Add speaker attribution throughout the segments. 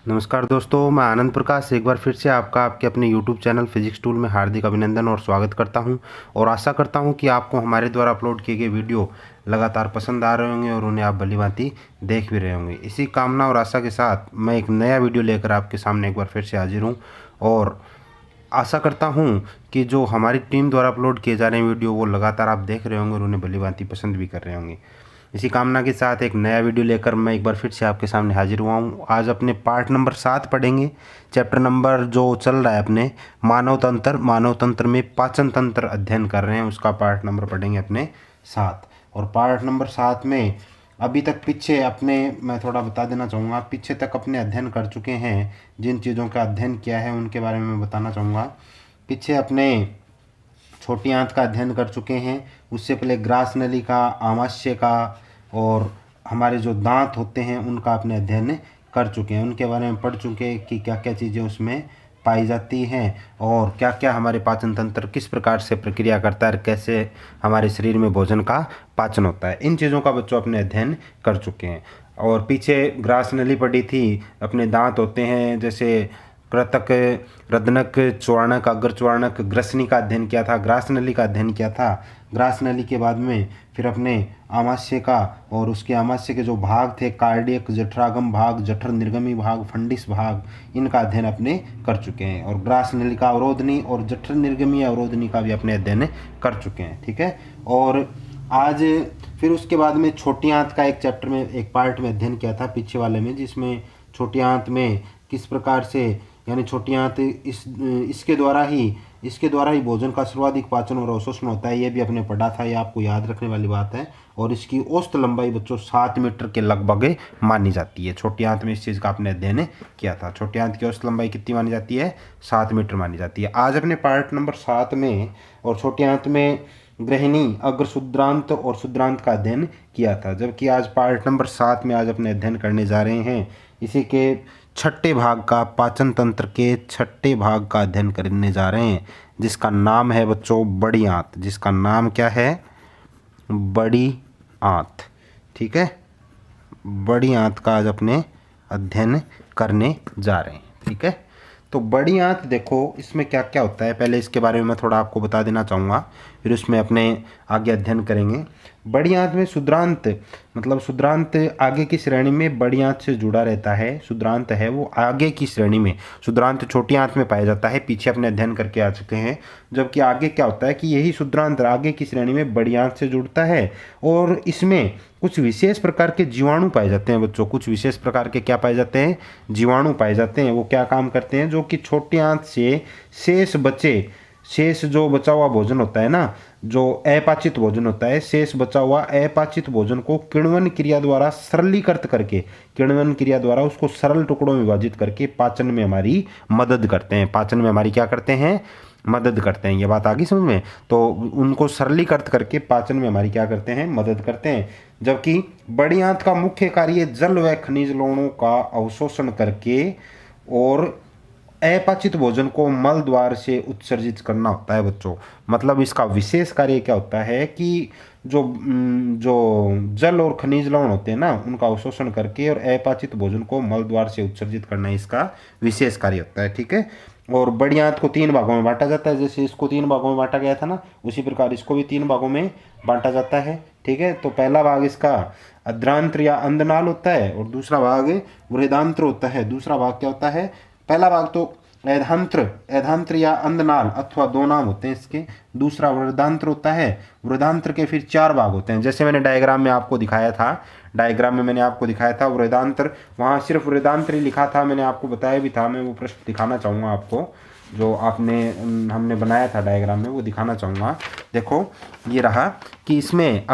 Speaker 1: नमस्कार दोस्तों, मैं आनंद प्रकाश एक बार फिर से आपका आपके अपने YouTube चैनल फिजिक्स टूल में हार्दिक अभिनंदन और स्वागत करता हूं और आशा करता हूं कि आपको हमारे द्वारा अपलोड किए गए वीडियो लगातार पसंद आ रहे होंगे और उन्हें आप भलीभांति देख भी रहे होंगे। इसी कामना और आशा के साथ मैं एक नया वीडियो लेकर आपके सामने एक बार फिर से हाजिर हूँ और आशा करता हूँ कि जो हमारी टीम द्वारा अपलोड किए जा रहे हैं वीडियो वो लगातार आप देख रहे होंगे और उन्हें भलीभांति पसंद भी कर रहे होंगे। इसी कामना के साथ एक नया वीडियो लेकर मैं एक बार फिर से आपके सामने हाजिर हुआ हूँ। आज अपने पार्ट नंबर 7 पढ़ेंगे। चैप्टर नंबर जो चल रहा है अपने मानव तंत्र में पाचन तंत्र अध्ययन कर रहे हैं, उसका पार्ट नंबर पढ़ेंगे अपने 7। और पार्ट नंबर 7 में अभी तक पीछे अपने मैं थोड़ा बता देना चाहूँगा, पीछे तक अपने अध्ययन कर चुके हैं। जिन चीज़ों का अध्ययन किया है उनके बारे में मैं बताना चाहूँगा। पीछे अपने छोटी आंत का अध्ययन कर चुके हैं, उससे पहले ग्रास नली का, आमाशय का और हमारे जो दांत होते हैं उनका अपने अध्ययन कर चुके हैं। उनके बारे में पढ़ चुके हैं कि क्या क्या चीज़ें उसमें पाई जाती हैं और क्या क्या हमारे पाचन तंत्र किस प्रकार से प्रक्रिया करता है, कैसे हमारे शरीर में भोजन का पाचन होता है। इन चीज़ों का बच्चों अपने अध्ययन कर चुके हैं। और पीछे ग्रास नली पढ़ी थी, अपने दांत होते हैं जैसे कृतक, रदनक, चौर्णक, अग्रचौर्णक, ग्रसनी का अध्ययन किया था, ग्रास नली का अध्ययन किया था। ग्रास नली के बाद में फिर अपने आमाशय का और उसके आमाशय के जो भाग थे, कार्डियक, जठरागम भाग, जठर निर्गमी भाग, फंडिस भाग, इनका अध्ययन अपने कर चुके हैं। और ग्रास नली का अवरोधनी और जठर निर्गमी अवरोधनी का भी अपने अध्ययन कर चुके हैं। ठीक है। और आज फिर उसके बाद में छोटी आंत का एक चैप्टर में एक पार्ट में अध्ययन किया था पीछे वाले में, जिसमें छोटी आंत में किस प्रकार से यानी छोटी आंत इसके द्वारा ही भोजन का सर्वाधिक पाचन और अवशोषण होता है। ये भी अपने पढ़ा था, ये आपको याद रखने वाली बात है। और इसकी औसत लंबाई बच्चों 7 मीटर के लगभग मानी जाती है। छोटी आंत में इस चीज़ का आपने अध्ययन किया था। छोटी आंत की औसत लंबाई कितनी मानी जाती है? 7 मीटर मानी जाती है। आज अपने पार्ट नंबर 7 में और छोटी आंत में गृहिणी, अग्र शुद्रांत और शुद्रांत का अध्ययन किया था, जबकि आज पार्ट नंबर 7 में आज अपने अध्ययन करने जा रहे हैं इसी के छठे भाग का, पाचन तंत्र के छठे भाग का अध्ययन करने जा रहे हैं, जिसका नाम है बच्चों बड़ी आंत। जिसका नाम क्या है? बड़ी आंत। ठीक है। बड़ी आंत का आज अपने अध्ययन करने जा रहे हैं। ठीक है। तो बड़ी आंत देखो इसमें क्या क्या होता है, पहले इसके बारे में मैं थोड़ा आपको बता देना चाहूँगा, फिर उसमें अपने आगे अध्ययन करेंगे। बड़ी आंत में शुद्रांत मतलब शुद्रांत आगे की श्रेणी में बड़ी आंत से जुड़ा रहता है। शुद्रांत है वो आगे की श्रेणी में, शुद्रांत छोटी आंत में पाया जाता है, पीछे अपने अध्ययन करके आ चुके हैं। जबकि आगे क्या होता है कि यही शुद्रांत आगे की श्रेणी में बड़ी आंत से जुड़ता है और इसमें कुछ विशेष प्रकार के जीवाणु पाए जाते हैं बच्चों। कुछ विशेष प्रकार के क्या पाए जाते हैं? जीवाणु पाए जाते हैं। वो क्या काम करते हैं? जो कि छोटी आंत से शेष जो बचा हुआ भोजन होता है ना, जो अपाचित भोजन होता है, शेष बचा हुआ अपाचित भोजन को किण्वन क्रिया द्वारा सरलीकृत करके, किण्वन क्रिया द्वारा उसको सरल टुकड़ों में विभाजित करके पाचन में हमारी मदद करते हैं। पाचन में हमारी क्या करते हैं? मदद करते हैं। ये बात आ गई समझ में? तो उनको सरलीकृत करके पाचन में हमारी क्या करते हैं? मदद करते हैं। जबकि बड़ी आंत का मुख्य कार्य जल व खनिज लवणों का अवशोषण करके और अपाचित भोजन को मल द्वार से उत्सर्जित करना होता है बच्चों। मतलब इसका विशेष कार्य क्या होता है कि जो जल और खनिज लवण होते हैं ना, उनका अवशोषण करके और अपाचित भोजन को मल द्वार से उत्सर्जित करना इसका विशेष कार्य होता है। ठीक है। और बड़ी आंत को 3 भागों में बांटा जाता है। जैसे इसको 3 भागों में बांटा गया था ना, उसी प्रकार इसको भी 3 भागों में बांटा जाता है। ठीक है। तो पहला भाग इसका अद्रांत्र या अंधनाल होता है और दूसरा भाग वृदांत्र होता है। दूसरा भाग क्या होता है? पहला भाग तो एधांत्र या अंधनाल अथवा 2 नाम होते हैं इसके। दूसरा वृदांत्र होता है। वृदांत्र के फिर 4 भाग होते हैं। जैसे मैंने डायग्राम में आपको दिखाया था वृदांत्र, वहाँ सिर्फ वृदांत्र ही लिखा था, मैंने आपको बताया भी था। मैं वो प्रश्न दिखाना चाहूँगा आपको, जो हमने बनाया था डायग्राम में, वो दिखाना चाहूँगा। देखो ये रहा कि इसमें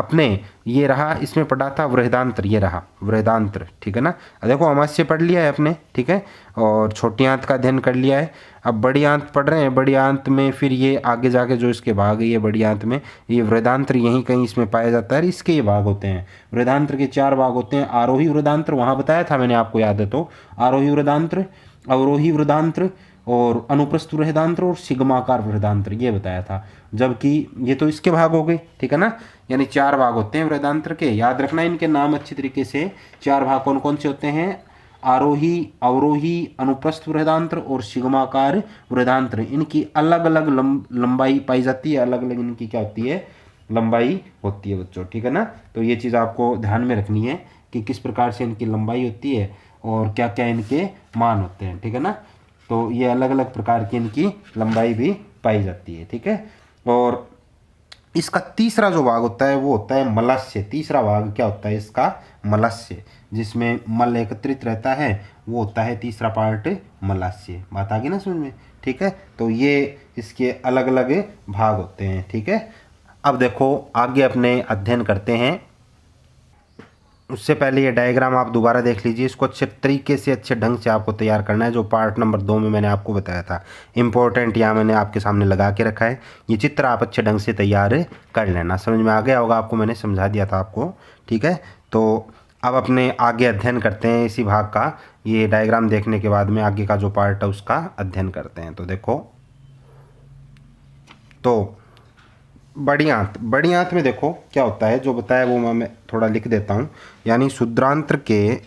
Speaker 1: पढ़ा था वृहदांत्र, ये रहा वृहदांत्र। ठीक है ना। देखो आमाशय पढ़ लिया है अपने। ठीक है। और छोटी आंत का अध्ययन कर लिया है। अब बड़ी आंत पढ़ रहे हैं। बड़ी आंत में फिर ये आगे जाके जो इसके भाग है, ये बड़ी आंत में ये वृहदांत्र यहीं कहीं इसमें पाया जाता है। इसके ये भाग होते हैं। वृहदांत्र के 4 भाग होते हैं। आरोही वृहदांत्र वहाँ बताया था मैंने आपको, याद है तो, आरोही वृहदांत्र, अवरोही वृहदांत्र और अनुप्रस्थ वृहदांत्र और सिग्माकार वृहदांत्र, ये बताया था। जबकि ये तो इसके भाग हो गए। ठीक है ना। यानी 4 भाग होते हैं वृहदांत्र के। याद रखना इनके नाम अच्छी तरीके से। 4 भाग कौन कौन से होते हैं? आरोही अवरोही अनुप्रस्थ वृहदांत्र और सिग्माकार वृहदांत्र, इनकी अलग अलग लंबाई पाई जाती है, अलग अलग इनकी क्या होती है, लंबाई होती है बच्चों, ठीक है ना। तो ये चीज़ आपको ध्यान में रखनी है कि किस प्रकार से इनकी लंबाई होती है और क्या क्या इनके मान होते हैं, ठीक है ना। तो ये अलग अलग प्रकार की इनकी लंबाई भी पाई जाती है, ठीक है। और इसका तीसरा जो भाग होता है वो होता है मलस्य। तीसरा भाग क्या होता है इसका, मलस्य, जिसमें मल एकत्रित रहता है, वो होता है तीसरा पार्ट मलस्य। बात आ गई ना समझ में, ठीक है। तो ये इसके अलग अलग भाग होते हैं, ठीक है। अब देखो आगे अपने अध्ययन करते हैं। उससे पहले ये डायग्राम आप दोबारा देख लीजिए, इसको अच्छे तरीके से अच्छे ढंग से आपको तैयार करना है, जो पार्ट नंबर 2 में मैंने आपको बताया था। इम्पोर्टेंट यहाँ मैंने आपके सामने लगा के रखा है, ये चित्र आप अच्छे ढंग से तैयार कर लेना। समझ में आ गया होगा आपको, मैंने समझा दिया था आपको, ठीक है। तो अब अपने आगे अध्ययन करते हैं इसी भाग का। ये डायग्राम देखने के बाद में आगे का जो पार्ट है उसका अध्ययन करते हैं। तो देखो, तो बड़ी आंत में देखो क्या होता है, जो बताया वो मैं थोड़ा लिख देता हूँ। यानी शुद्रांत्र के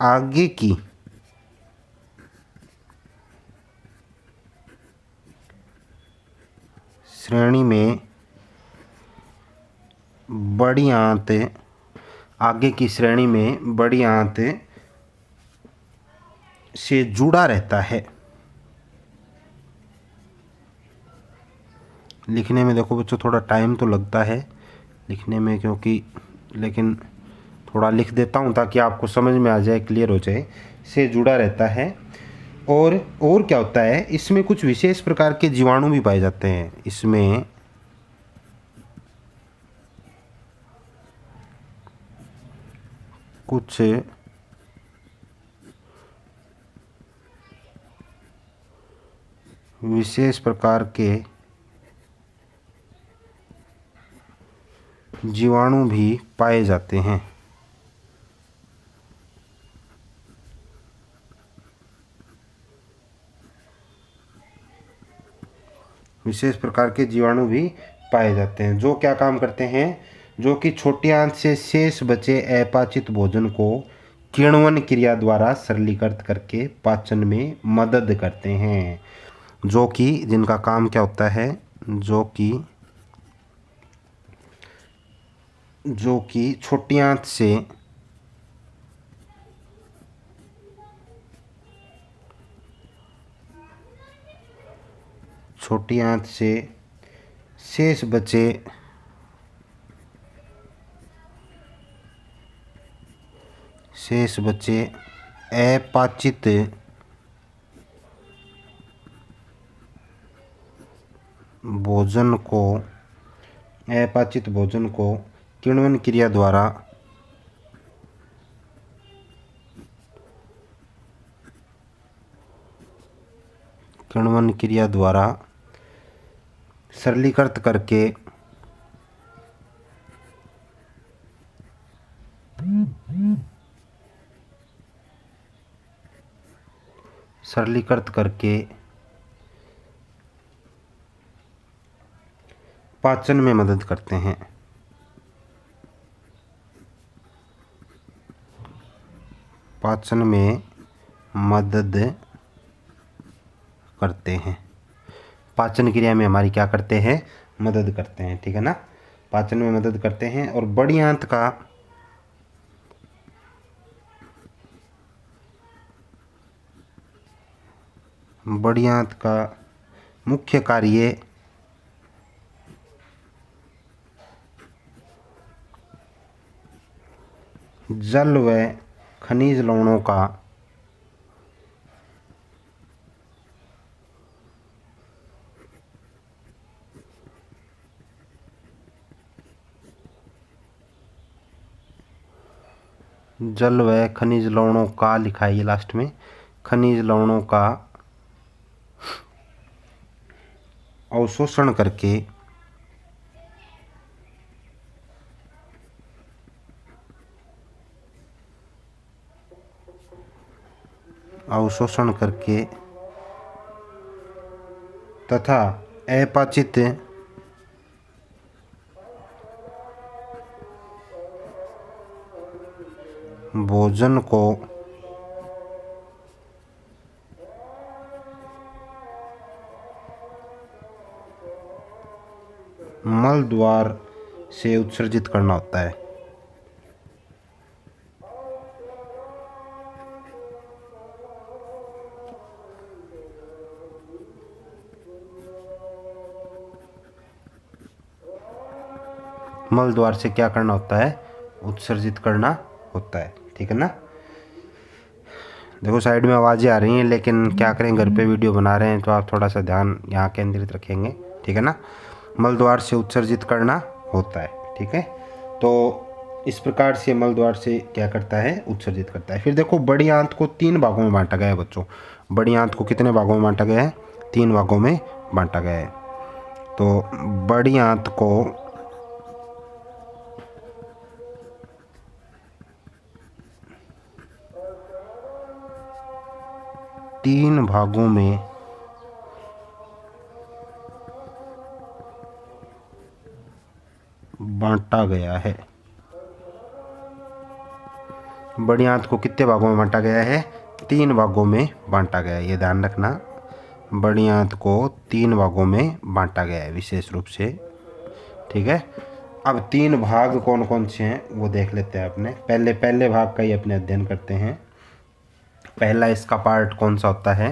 Speaker 1: आगे की श्रेणी में बड़ी आंत, आगे की श्रेणी में बड़ी आंत से जुड़ा रहता है। लिखने में देखो बच्चों थोड़ा टाइम तो लगता है लिखने में, क्योंकि लेकिन थोड़ा लिख देता हूँ ताकि आपको समझ में आ जाए, क्लियर हो जाए। से जुड़ा रहता है। और क्या होता है, इसमें कुछ विशेष प्रकार के जीवाणु भी पाए जाते हैं। इसमें कुछ विशेष प्रकार के जीवाणु भी पाए जाते हैं। विशेष प्रकार के जीवाणु भी पाए जाते हैं, जो क्या काम करते हैं, जो कि छोटी आंत से शेष बचे अपाचित भोजन को किण्वन क्रिया द्वारा सरलीकृत करके पाचन में मदद करते हैं। जो कि जिनका काम क्या होता है, जो कि छोटी आंत से शेष बचे अपाचित भोजन को किण्वन क्रिया द्वारा सरलीकृत करके पाचन में मदद करते हैं। पाचन में मदद करते हैं, पाचन क्रिया में हमारी क्या करते हैं, मदद करते हैं, ठीक है ना। पाचन में मदद करते हैं। और बड़ी आंत का मुख्य कार्य जल व खनिज लवणों का लिखा है ये लास्ट में, खनिज लवणों का अवशोषण करके तथा अपाचित भोजन को मल द्वार से उत्सर्जित करना होता है। मल द्वार से क्या करना होता है? उत्सर्जित करना होता है। ठीक है ना। देखो साइड में आवाज़ें आ रही हैं, लेकिन क्या करें, घर पे वीडियो बना रहे हैं तो आप थोड़ा सा ध्यान यहाँ केंद्रित रखेंगे। ठीक है ना। मल द्वार से उत्सर्जित करना होता है। ठीक है। तो इस प्रकार से मल द्वार से क्या करता है? उत्सर्जित करता है। फिर देखो बड़ी आंत को 3 भागों में बांटा गया है बच्चों। बड़ी आंत को कितने भागों में बांटा गया है? 3 भागों में बांटा गया है। तो बड़ी आंत को तीन भागों में बांटा गया है। बड़ी आंत को कितने भागों में बांटा गया है? 3 भागों में बांटा गया है। ये ध्यान रखना, बड़ी आंत को 3 भागों में बांटा गया है विशेष रूप से। ठीक है। अब 3 भाग कौन कौन से हैं वो देख लेते हैं अपने। पहले भाग का ही अपने अध्ययन करते हैं। पहला इसका पार्ट कौन सा होता है?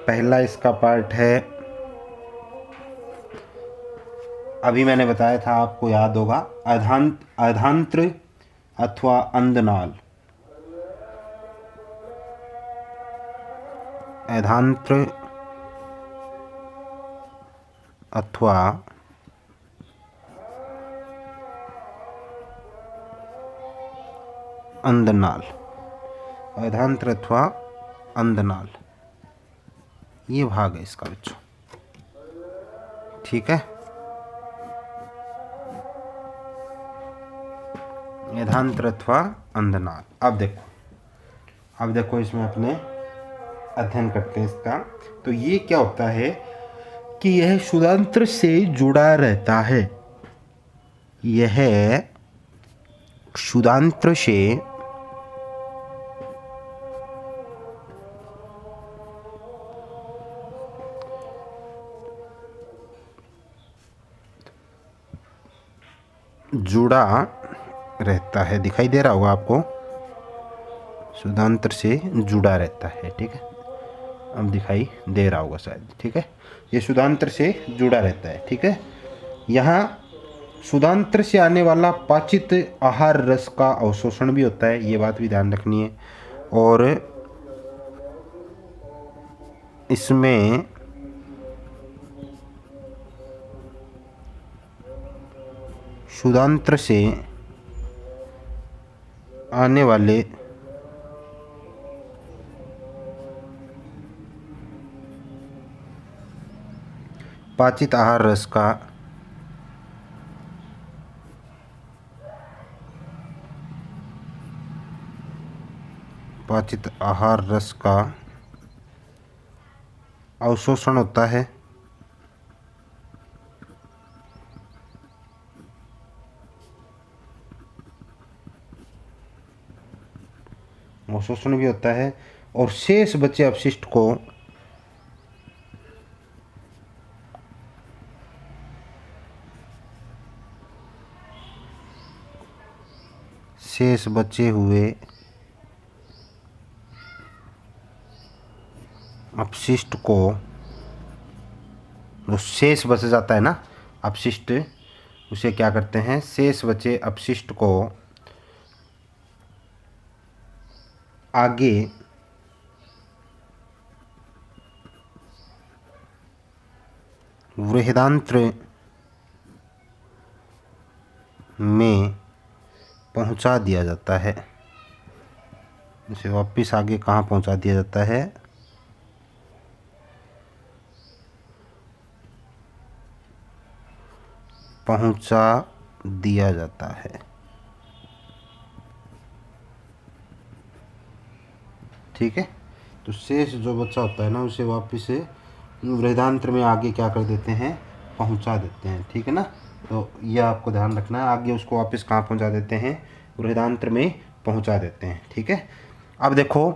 Speaker 1: पहला इसका पार्ट है, अभी मैंने बताया था, आपको याद होगा, अधांत्र अथवा अंधनाल। अधांत्र अथवा अंधनाल। अधांत्र अथवा अंधनाल, ये भाग है इसका बच्चों। ठीक है। अधांत्र अथवा अंधनाल। अब देखो इसमें अपने अध्ययन करते हैं इसका। तो ये क्या होता है कि यह क्षुधांत्र से जुड़ा रहता है। यह क्षुधांत्र से जुड़ा रहता है। दिखाई दे रहा होगा आपको, क्षुधांत्र से जुड़ा रहता है। ठीक है। अब दिखाई दे रहा होगा शायद। ठीक है। ये क्षुधांत्र से जुड़ा रहता है। ठीक है। यहाँ क्षुधांत्र से आने वाला पाचित आहार रस का अवशोषण भी होता है, ये बात भी ध्यान रखनी है। और इसमें क्षुधांत्र से आने वाले पाचित आहार रस का अवशोषण होता है। अवशोषण भी होता है और शेष बचे अपशिष्ट को शेष बचे हुए अपशिष्ट को, जो शेष बच जाता है ना अपशिष्ट, उसे क्या करते हैं? शेष बचे अपशिष्ट को आगे बृहदांत्र में पहुंचा दिया जाता है। इसे वापस आगे कहाँ पहुंचा दिया जाता है? पहुंचा दिया जाता है। ठीक है। तो शेष जो बच्चा होता है ना, उसे वापस से बृहदांत्र में आगे क्या कर देते हैं? पहुंचा देते हैं। ठीक है ना। तो यह आपको ध्यान रखना है, आगे उसको वापस कहाँ पहुंचा देते हैं? बृहदांत्र में पहुंचा देते हैं। ठीक है, अब देखो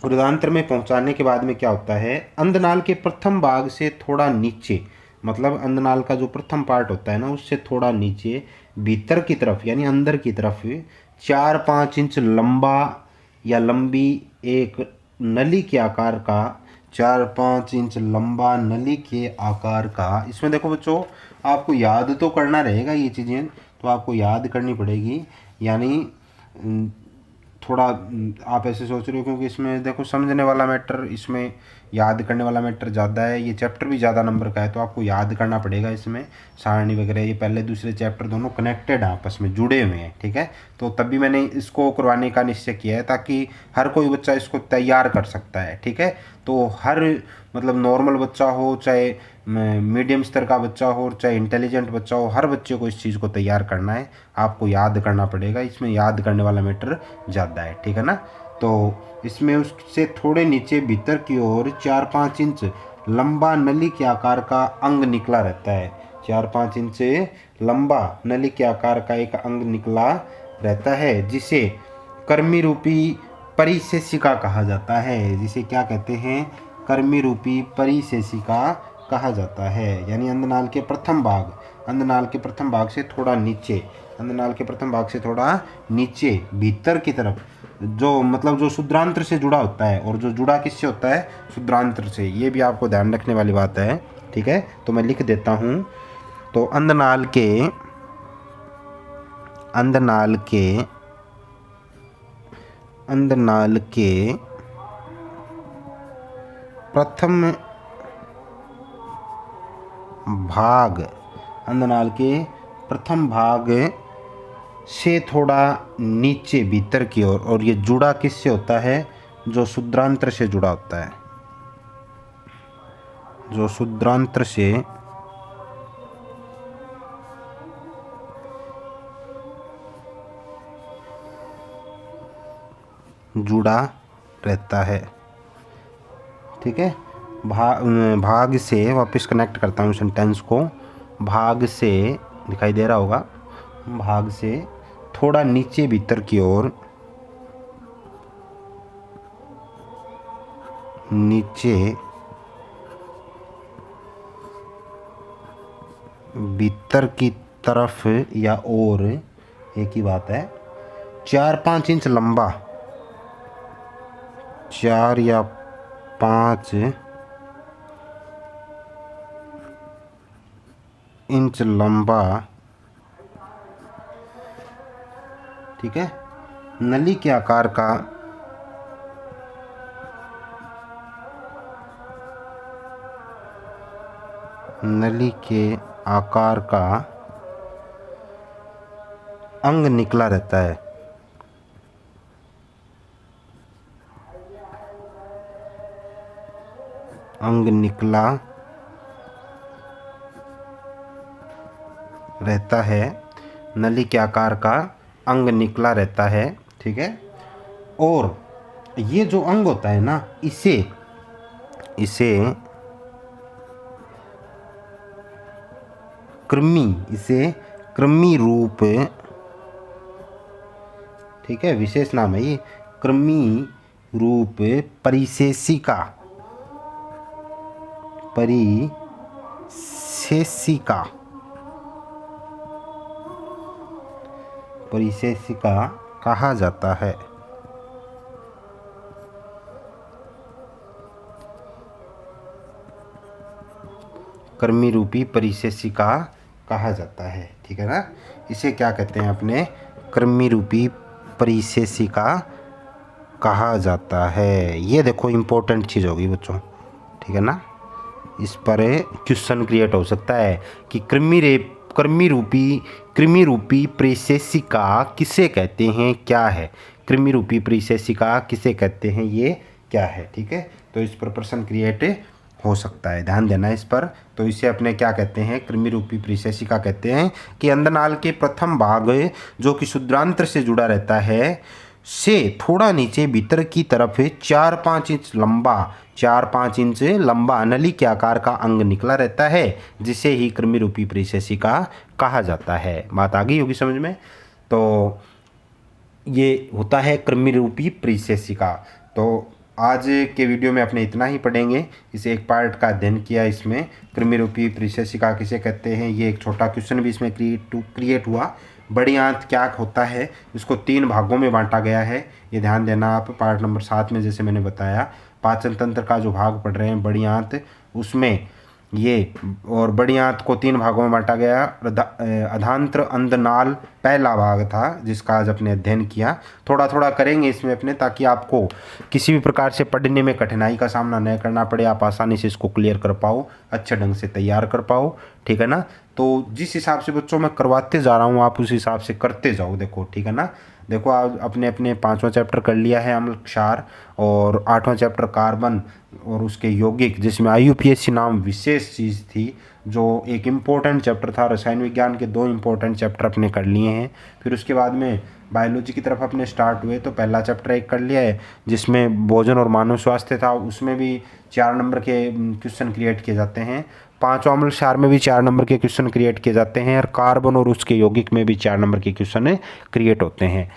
Speaker 1: उदगांत्र में पहुंचाने के बाद में क्या होता है, अंधनाल के प्रथम भाग से थोड़ा नीचे, मतलब अंधनाल का जो प्रथम पार्ट होता है ना उससे थोड़ा नीचे भीतर की तरफ यानी अंदर की तरफ 4-5 इंच लंबा या लंबी एक नली के आकार का, 4-5 इंच लंबा नली के आकार का, इसमें देखो बच्चों आपको याद तो करना रहेगा, ये चीज़ें तो आपको याद करनी पड़ेगी। यानी थोड़ा आप ऐसे सोच रहे हो क्योंकि इसमें देखो समझने वाला मैटर, इसमें याद करने वाला मैटर ज़्यादा है, ये चैप्टर भी ज़्यादा नंबर का है तो आपको याद करना पड़ेगा। इसमें सारणी वगैरह ये पहले दूसरे चैप्टर दोनों कनेक्टेड हैं, आपस में जुड़े हुए हैं। ठीक है, तो तभी मैंने इसको करवाने का निश्चय किया है ताकि हर कोई बच्चा इसको तैयार कर सकता है। ठीक है, तो हर मतलब नॉर्मल बच्चा हो, चाहे मीडियम स्तर का बच्चा हो, चाहे इंटेलिजेंट बच्चा हो, हर बच्चे को इस चीज़ को तैयार करना है, आपको याद करना पड़ेगा। इसमें याद करने वाला मैटर ज़्यादा है। ठीक है ना, तो इसमें उससे थोड़े नीचे भीतर की ओर 4-5 इंच लंबा नली के आकार का अंग निकला रहता है। 4-5 इंच लंबा नली के आकार का एक अंग निकला रहता है जिसे कर्मी रूपी परिशेषिका कहा जाता है। जिसे क्या कहते हैं, कर्मी रूपी परिशेषिका कहा जाता है। यानी अंधनाल के प्रथम भाग, अंधनाल के प्रथम भाग से थोड़ा नीचे, अंधनाल के प्रथम भाग से थोड़ा नीचे भीतर की तरफ जो मतलब जो शुद्रांत्र से जुड़ा होता है, और जो जुड़ा किससे होता है, शुद्रांत्र से, ये भी आपको ध्यान रखने वाली बात है। ठीक है, तो मैं लिख देता हूँ, तो अंधनाल के प्रथम भाग, अंधनाल के प्रथम भाग से थोड़ा नीचे भीतर की ओर, और ये जुड़ा किससे होता है, जो शुद्रांत्र से जुड़ा होता है, जो शुद्रांत्र से जुड़ा रहता है। ठीक है, भाग से, वापस कनेक्ट करता हूँ सेंटेंस को, भाग से दिखाई दे रहा होगा, भाग से थोड़ा नीचे भीतर की ओर, नीचे भीतर की तरफ या और, एक ही बात है, 4-5 इंच लंबा, 4 या 5 इंच लंबा, ठीक है, नली के आकार का, नली के आकार का अंग निकला रहता है। अंग निकला रहता है, नली के आकार का अंग निकला रहता है। ठीक है, और ये जो अंग होता है ना, इसे कृमि रूप, ठीक है, विशेष नाम है ये, कृमि रूप परिशेषिका कहा जाता है। कर्मी रूपी परिशेषिका कहा जाता है। ठीक है ना, इसे क्या कहते हैं अपने, कर्मी रूपी परिशेषिका कहा जाता है। ये देखो इम्पोर्टेंट चीज़ होगी बच्चों। ठीक है ना, इस पर क्वेश्चन क्रिएट हो सकता है कि कृमि रूपी परिशेषिका किसे कहते हैं, क्या है, कृमि रूपी परिशेषिका किसे कहते हैं, ये क्या है। ठीक है, तो इस पर प्रश्न क्रिएट हो सकता है, ध्यान देना इस पर। तो इसे अपने क्या कहते हैं, कृमि रूपी परिशेषिका कहते हैं कि अंधनाल के प्रथम भाग जो कि शुद्रांत्र से जुड़ा रहता है से थोड़ा नीचे भीतर की तरफ 4-5 इंच लंबा नली के आकार का अंग निकला रहता है, जिसे ही कृमि रूपी परिशेषिका कहा जाता है। बात आ गई होगी समझ में। तो ये होता है कृमिरूपी परिशेषिका। तो आज के वीडियो में अपने इतना ही पढ़ेंगे। इसे एक पार्ट का अध्ययन किया। इसमें कृमिरूपी परिशेषिका किसे कहते हैं, ये एक छोटा क्वेश्चन भी इसमें क्रिएट हुआ। बड़ी आंत क्या होता है, इसको 3 भागों में बांटा गया है, ये ध्यान देना आप। पार्ट नंबर 7 में जैसे मैंने बताया, पाचन तंत्र का जो भाग पढ़ रहे हैं बड़ी आंत, उसमें ये और बड़ी आंत को 3 भागों में बांटा गया। अधांत्र अंधनाल पहला भाग था जिसका आज अपने अध्ययन किया। थोड़ा थोड़ा करेंगे इसमें अपने, ताकि आपको किसी भी प्रकार से पढ़ने में कठिनाई का सामना न करना पड़े, आप आसानी से इसको क्लियर कर पाओ, अच्छे ढंग से तैयार कर पाओ, ठीक है ना। तो जिस हिसाब से बच्चों मैं करवाते जा रहा हूँ आप उस हिसाब से करते जाओ, देखो ठीक है ना। देखो आज अपने 5वां चैप्टर कर लिया है अम्ल क्षार, और 8वां चैप्टर कार्बन और उसके यौगिक, जिसमें IUPAC नाम विशेष चीज़ थी, जो एक इम्पोर्टेंट चैप्टर था। रसायन विज्ञान के 2 इम्पोर्टेंट चैप्टर अपने कर लिए हैं। फिर उसके बाद में बायोलॉजी की तरफ अपने स्टार्ट हुए, तो पहला चैप्टर एक कर लिया है जिसमें भोजन और मानव स्वास्थ्य था, उसमें भी 4 नंबर के क्वेश्चन क्रिएट किए जाते हैं। 5वां अम्ल क्षार में भी 4 नंबर के क्वेश्चन क्रिएट किए जाते हैं, और कार्बन और उसके यौगिक में भी 4 नंबर के क्वेश्चन क्रिएट होते हैं।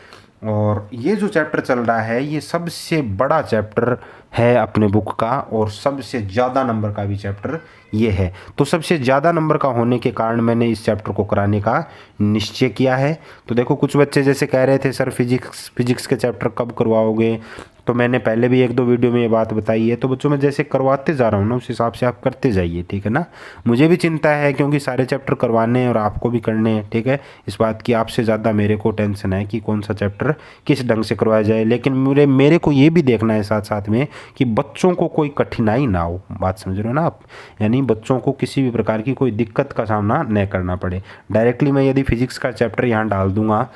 Speaker 1: और ये जो चैप्टर चल रहा है ये सबसे बड़ा चैप्टर है अपने बुक का, और सबसे ज़्यादा नंबर का भी चैप्टर ये है। तो सबसे ज़्यादा नंबर का होने के कारण मैंने इस चैप्टर को कराने का निश्चय किया है। तो देखो कुछ बच्चे जैसे कह रहे थे सर फिजिक्स के चैप्टर कब करवाओगे, तो मैंने पहले भी 1-2 वीडियो में ये बात बताई है। तो बच्चों मैं जैसे करवाते जा रहा हूँ ना उस हिसाब से आप करते जाइए, ठीक है ना। मुझे भी चिंता है क्योंकि सारे चैप्टर करवाने हैं और आपको भी करने हैं, ठीक है। इस बात की आपसे ज़्यादा मेरे को टेंशन है कि कौन सा चैप्टर किस ढंग से करवाया जाए, लेकिन मेरे को ये भी देखना है साथ साथ में कि बच्चों को कोई कठिनाई ना हो। बात समझ रहे हो ना आप, यानी बच्चों को किसी भी प्रकार की कोई दिक्कत का सामना न करना पड़े। डायरेक्टली मैं यदि फिजिक्स का चैप्टर यहाँ डाल दूँगा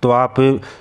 Speaker 1: तो आप,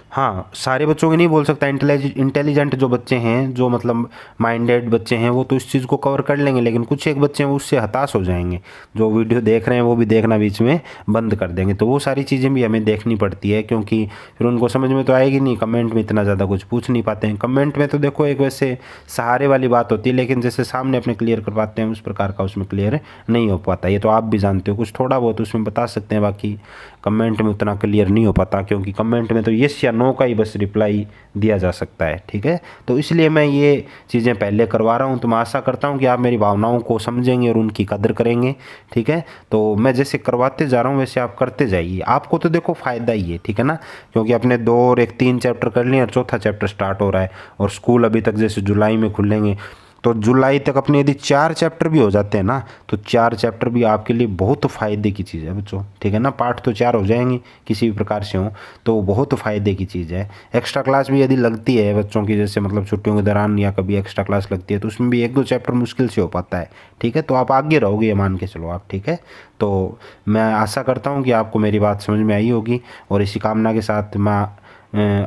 Speaker 1: हाँ सारे बच्चों के नहीं बोल सकता, इंटेलिजेंट जो बच्चे हैं, जो मतलब माइंडेड बच्चे हैं, वो तो इस चीज़ को कवर कर लेंगे, लेकिन कुछ एक बच्चे हैं वो उससे हताश हो जाएंगे। जो वीडियो देख रहे हैं वो भी देखना बीच में बंद कर देंगे। तो वो सारी चीज़ें भी हमें देखनी पड़ती है, क्योंकि फिर उनको समझ में तो आएगी नहीं। कमेंट में इतना ज़्यादा कुछ पूछ नहीं पाते हैं। कमेंट में तो देखो एक वैसे सहारे वाली बात होती है, लेकिन जैसे सामने अपने क्लियर कर पाते हैं उस प्रकार का उसमें क्लियर नहीं हो पाता। ये तो आप भी जानते हो, कुछ थोड़ा बहुत उसमें बता सकते हैं, बाकी कमेंट में उतना क्लियर नहीं हो पाता, क्योंकि कमेंट में तो येस या नो का ही बस रिप्लाई दिया जा सकता है, ठीक है। तो इसलिए मैं ये चीज़ें पहले करवा रहा हूँ। तो मैं आशा करता हूँ कि आप मेरी भावनाओं को समझेंगे और उनकी कदर करेंगे, ठीक है। तो मैं जैसे करवाते जा रहा हूँ वैसे आप करते जाइए, आपको तो देखो फ़ायदा ही है, ठीक है ना। क्योंकि अपने 2 और 1 3 चैप्टर कर लिए और 4था चैप्टर स्टार्ट हो रहा है, और स्कूल अभी तक जैसे जुलाई में खुलेंगे, तो जुलाई तक अपने यदि 4 चैप्टर भी हो जाते हैं ना, तो 4 चैप्टर भी आपके लिए बहुत फ़ायदे की चीज़ है बच्चों, ठीक है ना। पाठ तो 4 हो जाएंगे किसी भी प्रकार से हो, तो बहुत फ़ायदे की चीज़ है। एक्स्ट्रा क्लास भी यदि लगती है बच्चों की, जैसे मतलब छुट्टियों के दौरान या कभी एक्स्ट्रा क्लास लगती है, तो उसमें भी 1-2 चैप्टर मुश्किल से हो पाता है, ठीक है। तो आप आगे रहोगे, ये मान के चलो आप, ठीक है। तो मैं आशा करता हूँ कि आपको मेरी बात समझ में आई होगी, और इसी कामना के साथ मैं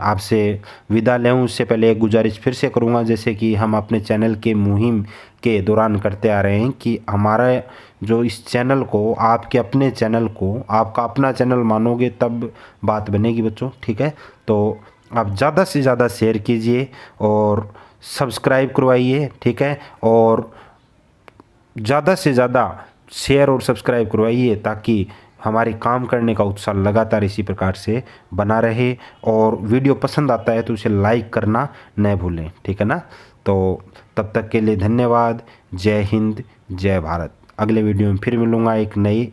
Speaker 1: आपसे विदा लें उससे पहले एक गुजारिश फिर से करूंगा, जैसे कि हम अपने चैनल के मुहिम के दौरान करते आ रहे हैं, कि हमारा जो इस चैनल को, आपके अपने चैनल को आपका अपना चैनल मानोगे तब बात बनेगी बच्चों, ठीक है। तो आप ज़्यादा से ज़्यादा शेयर कीजिए और सब्सक्राइब करवाइए, ठीक है। और ज़्यादा से ज़्यादा शेयर और सब्सक्राइब करवाइए, ताकि हमारे काम करने का उत्साह लगातार इसी प्रकार से बना रहे। और वीडियो पसंद आता है तो उसे लाइक करना न भूलें, ठीक है ना। तो तब तक के लिए धन्यवाद। जय हिंद, जय भारत। अगले वीडियो में फिर मिलूँगा एक नई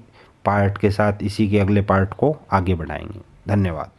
Speaker 1: पार्ट के साथ, इसी के अगले पार्ट को आगे बढ़ाएंगे। धन्यवाद।